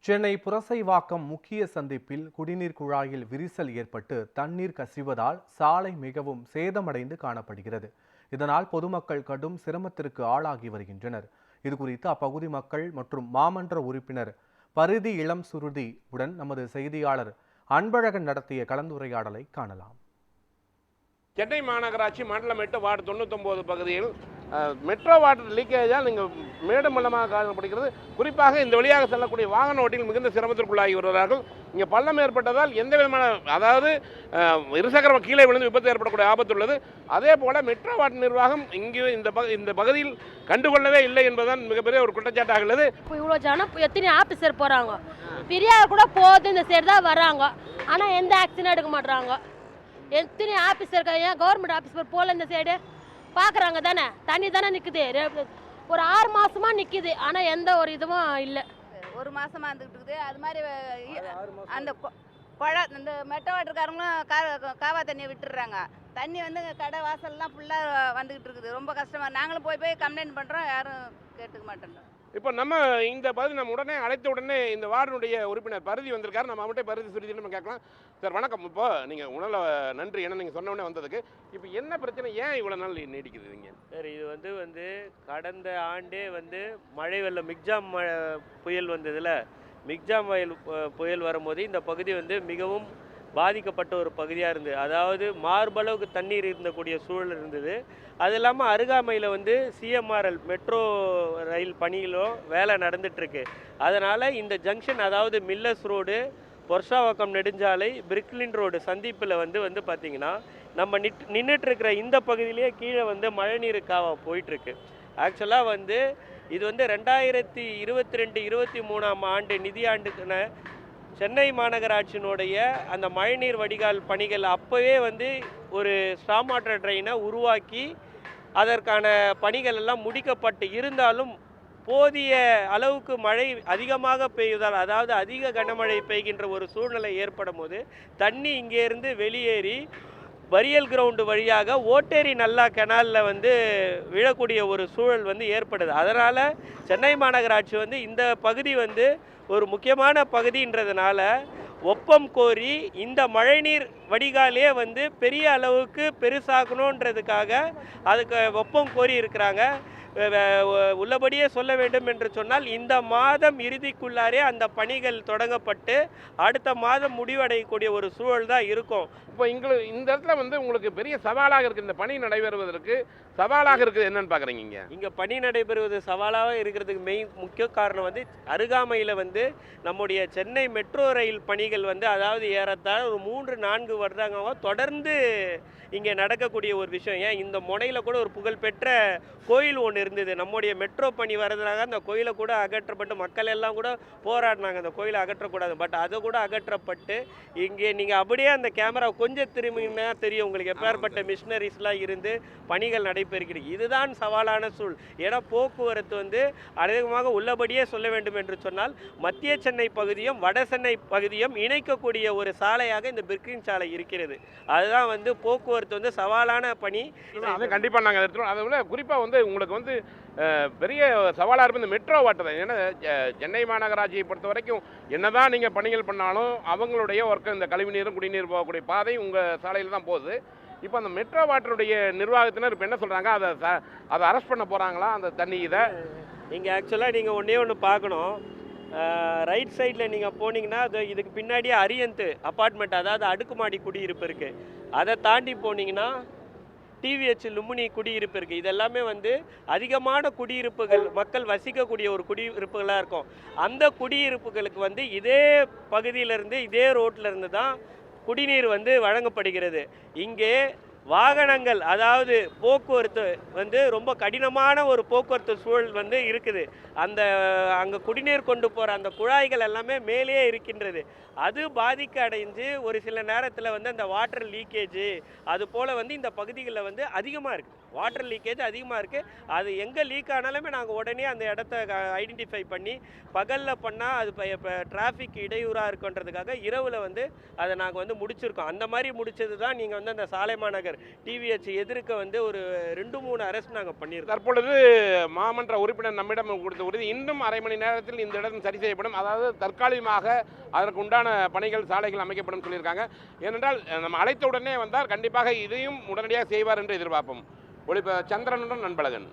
சென்னை புரசைவாக்கம் முக்கிய சந்திப்பில் குடிநீர் குழாயில் விரிசல் ஏற்பட்டு தண்ணீர் கசிவதால் சாலை மிகவும் சேதமடைந்து காணப்படுகிறது. இதனால் பொதுமக்கள் கடும் சிரமத்திற்கு ஆளாகி வருகின்றனர். இதுகுறித்து அப்பகுதி மக்கள் மற்றும் மாமன்ற உறுப்பினர் பரிதி இளம் சுருதி உடன் நமது செய்தியாளர் அன்பழகன் நடத்திய கலந்துரையாடலை காணலாம். சென்னை மாநகராட்சி மண்டலம் 8 வார்டு 99 பகுதியில் மெட்ரோ வாட்டர் லீக்கேஜால் நீங்கள் மேடும் பள்ளமாக காணப்படுகிறது. குறிப்பாக இந்த வழியாக செல்லக்கூடிய வாகன ஓட்டிகள் மிகுந்த சிரமத்திற்குள்ளாகி வருகிறார்கள். இங்கே பள்ளம் ஏற்பட்டதால் எந்த விதமான அதாவது இருசக்கரம் கீழே விழுந்து விபத்து ஏற்படக்கூடிய ஆபத்து உள்ளது. அதே போல மெட்ரோ வாட்டர் நிர்வாகம் இங்கே இந்த பகுதியில் கண்டுகொள்ளவே இல்லை என்பதுதான் மிகப்பெரிய ஒரு குற்றச்சாட்டாக உள்ளது. இப்போ இவ்வளோ ஜனம் எத்தனை ஆஃபீஸர் போகிறாங்க, பெரியார் கூட போகுது இந்த சைடு தான் வராங்க, ஆனால் எந்த ஆக்ஷனும் எடுக்க மாட்டுறாங்க. எத்தனை ஆஃபீஸர் ஏன் கவர்மெண்ட் ஆஃபீஸர் போகல இந்த சைடு பார்க்குறாங்க தானே, தண்ணி தானே நிற்குது, ஒரு 6 மாதமாக நிற்கிது, ஆனால் எந்த ஒரு இதுவும் இல்லை. ஒரு மாதமாக இருந்துக்கிட்டு இருக்குது. அது மாதிரி அந்த இந்த மெட்ரோ வாட்டர்காரங்களும் காவா தண்ணியை விட்டுடுறாங்க. தண்ணி வந்து கடை வாசல்லாம் ஃபுல்லாக வந்துக்கிட்டு இருக்குது. ரொம்ப கஷ்டமாக நாங்களும் போய் கம்ப்ளைண்ட் பண்ணுறோம், யாரும் கேட்டுக்க மாட்டேன்றோம். இப்போ நம்ம இந்த பகுதி நம்ம உடனே அழைத்த உடனே இந்த வார்டுடைய உறுப்பினர் பரிதி வந்திருக்காரு. நம்ம அவங்கள்ட்ட பரிதி சுருதி நம்ம கேட்கலாம். சார் வணக்கம். இப்போ நீங்கள் உணவில் நன்றி, ஏன்னா நீங்கள் சொன்ன உடனே வந்ததுக்கு. இப்போ என்ன பிரச்சனை, ஏன் இவ்வளோ நாள் நீடிக்குதுங்க? சார் இது வந்து கடந்த ஆண்டே மழை வெள்ளம் மிக்ஜாம் புயல் வந்ததில் மிக்ஜாம் புயல் வரும்போது இந்த பகுதி மிகவும் பாதிக்கப்பட்ட ஒரு பகுதியாக இருந்தது. அதாவது மார்பளவுக்கு தண்ணீர் இருந்தக்கூடிய சூழல் இருந்தது. அது இல்லாமல் அருகாமையில் சிஎம்ஆர்எல் மெட்ரோ ரயில் பணிகளும் வேலை நடந்துகிட்ருக்கு. அதனால் இந்த ஜங்ஷன், அதாவது மில்லர்ஸ் ரோடு, பொர்ஷாவாக்கம் நெடுஞ்சாலை, பிரிக்லின் ரோடு சந்திப்பில் பார்த்திங்கன்னா நம்ம நின்றுட்டு இருக்கிற இந்த பகுதியிலேயே கீழே மழைநீர் காவா போயிட்டுருக்கு. ஆக்சுவலாக இது 2022-23 ஆண்டு நிதியாண்டுக்கான சென்னை மாநகராட்சியினுடைய அந்த மழைநீர் வடிகால் பணிகள் அப்போவே ஒரு ஸ்டாம் வாட்டர் ட்ரெயினை உருவாக்கி அதற்கான பணிகள் எல்லாம் முடிக்கப்பட்டு இருந்தாலும் போதிய அளவுக்கு மழை அதிகமாக பெய்வதால், அதாவது அதிக கனமழை பெய்கின்ற ஒரு சூழ்நிலை ஏற்படும் போது தண்ணி இங்கேருந்து வெளியேறி பரியல் கிரவுண்டு வழியாக ஓட்டேரி நல்லா கெனாலில் விழக்கூடிய ஒரு சூழல் ஏற்படுது. அதனால் சென்னை மாநகராட்சி இந்த பகுதி ஒரு முக்கியமான பகுதின்றதுனால ஒப்பம் கோரி இந்த மழைநீர் வடிகாலே பெரிய அளவுக்கு பெருசாக்கணுன்றதுக்காக அதுக்கு ஒப்பம் கோரி இருக்கிறாங்க. உள்ளபடியே சொல்ல வேண்டும் என்று சொன்னால் இந்த மாதம் இறுதிக்குள்ளாரே அந்த பணிகள் தொடங்கப்பட்டு அடுத்த மாதம் முடிவடையக்கூடிய ஒரு சூழல் தான் இருக்கும். இப்போ இந்த இடத்துல உங்களுக்கு பெரிய சவாலாக இருக்குது, இந்த பணி நடைபெறுவதற்கு சவாலாக இருக்குது என்னன்னு பார்க்குறீங்க? இங்கே பணி நடைபெறுவது சவாலாக இருக்கிறதுக்கு முக்கிய காரணம் அருகாமையில் நம்முடைய சென்னை மெட்ரோ ரயில் பணிகள் அதாவது ஏறத்தாழ ஒரு 3-4 வருடங்களாக தொடர்ந்து இங்கே நடக்கக்கூடிய ஒரு விஷயம். ஏன் இந்த முனையில் கூட ஒரு புகழ்பெற்ற கோயில் ஒன்று இருந்தது. நம்முடைய மெட்ரோ பணி வர்றதுனால அந்த கோயிலை கூட அகற்றப்பட்டு மக்கள் எல்லாம் கூட போராடினாங்க அந்த கோயிலை அகற்றக்கூடாது. பட் அதை கூட அகற்றப்பட்டு இங்கே நீங்கள் அப்படியே அந்த கேமரா கொஞ்சம் திரும்பினா தெரியும் உங்களுக்கு எப்பேற்பட்ட மிஷினரிஸ்லாம் இருந்து பணிகள் நடைபெறுகிறது. இதுதான் சவாலான சூழ். ஏன்னா போக்குவரத்து அதிகமாக உள்ளபடியே சொல்ல வேண்டும் என்று சொன்னால் மத்திய சென்னை பகுதியும் வட சென்னை பகுதியும் இணைக்கக்கூடிய ஒரு சாலையாக இந்த பிர்கின் சாலை இருக்கிறது. அதுதான் போக்குவரத்து சவாலான பணி. அதை கண்டிப்பாக நாங்கள் எடுத்துகிறோம். அதை விட குறிப்பாக உங்களுக்கு பெரிய சவாலாக இருப்பது இந்த மெட்ரோ வாட்டர். ஏன்னா சென்னை மாநகராட்சியை பொறுத்த வரைக்கும் என்னதான் நீங்கள் பணிகள் பண்ணாலும் அவங்களுடைய ஒர்க்கு இந்த கழிவுநீரும் குடிநீர் போகக்கூடிய பாதை உங்கள் சாலையில் தான் போகுது. இப்போ அந்த மெட்ரோ வாட்டருடைய நிர்வாகத்தினர் இப்போ என்ன சொல்கிறாங்க, அதை அரெஸ்ட் பண்ண போகிறாங்களா அந்த தண்ணி? இதை இங்கே ஆக்சுவலாக நீங்கள் ஒன்று பார்க்கணும். ரைட் சைடில் நீங்கள் போனீங்கன்னா இதுக்கு பின்னாடியே அரியந்து அப்பார்ட்மெண்ட், அதாவது அடுக்குமாடி குடியிருப்பு இருக்குது. அதை தாண்டி போனீங்கன்னா டிவிஹெச் லும்பினி குடியிருப்பு இருக்குது. இதெல்லாமே அதிகமான குடியிருப்புகள், மக்கள் வசிக்கக்கூடிய ஒரு குடியிருப்புகளாக இருக்கும். அந்த குடியிருப்புகளுக்கு இதே பகுதியிலேருந்து இதே ரோட்டிலேருந்து தான் குடிநீர் வழங்கப்படுகிறது. இங்கே வாகனங்கள், அதாவது போக்குவரத்து ரொம்ப கடினமான ஒரு போக்குவரத்து சூழல் இருக்குது. அங்கே குடிநீர் கொண்டு போகிற அந்த குழாய்கள் எல்லாமே மேலேயே இருக்கின்றது. அது பாதிக்க அடைஞ்சு ஒரு சில நேரத்தில் அந்த வாட்டர் லீக்கேஜு அது போல் இந்த பகுதிகளில் அதிகமாக இருக்குது. வாட்டர் லீக்கேஜ் அதிகமாக இருக்குது. அது எங்கே லீக் ஆனாலுமே நாங்கள் உடனே அந்த இடத்த ஐடென்டிஃபை பண்ணி பகலில் பண்ணால் அது இப்போ டிராஃபிக் இடையூறாக இருக்குன்றதுக்காக இரவில் வந்து அதை நாங்கள் வந்து முடிச்சிருக்கோம். அந்த மாதிரி முடிச்சது தான் நீங்கள் வந்து அந்த சாலை மாநகர் டிவிஹெச் எதிர்க்க வந்து ஒரு 2-3 அரெஸ்ட் நாங்கள் பண்ணியிருக்கோம். தற்பொழுது மாமன்ற உறுப்பினர் நம்மிடம் கொடுத்த உறுதி இன்னும் அரை மணி நேரத்தில் இந்த இடம் சரி செய்யப்படும், அதாவது தற்காலிகமாக அதற்கு உண்டான பணிகள் சாலைகள் அமைக்கப்படும் சொல்லியிருக்காங்க. ஏனென்றால் நம்ம அழைத்த உடனே வந்தால் கண்டிப்பாக இதையும் உடனடியாக செய்வார் என்று எதிர்பார்ப்போம். ஒளிப்ப சந்திரனுடன் நண்பழகன்.